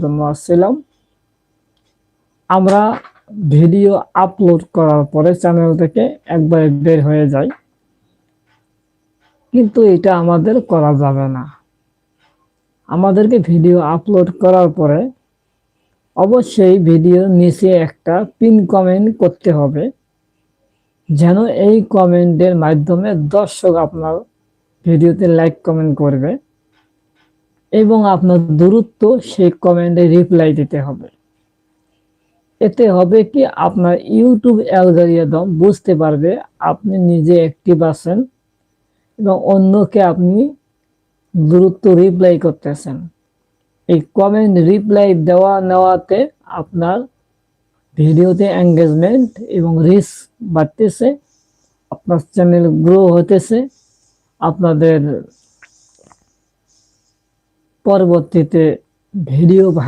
জন্য আসছিলাম। আমরা ভিডিও আপলোড করার পরে চ্যানেল থেকে একবারে বের হয়ে যায়, কিন্তু এটা আমাদের করা যাবে না। আমাদেরকে ভিডিও আপলোড করার পরে অবশ্যই ভিডিওর নিচে একটা পিন কমেন্ট করতে হবে, যেন এই কমেন্টের মাধ্যমে দর্শক আপনার ভিডিওতে লাইক কমেন্ট করবে এবং আপনার দ্রুত সেই কমেন্টে রিপ্লাই দিতে হবে। এতে হবে কি, আপনার ইউটিউব অ্যালগরিদম বুঝতে পারবে আপনি নিজে অ্যাক্টিভ আছেন এবং অন্যকে আপনি দ্রুত রিপ্লাই করতেছেন। এই কমেন্ট রিপ্লাই দেওয়া নেওয়াতে আপনার ভিডিওতে এঙ্গেজমেন্ট এবং রিচ বাড়তেছে, আপনার চ্যানেল গ্রো হতেছে, আপনাদের পরবর্তীতে ভিডিও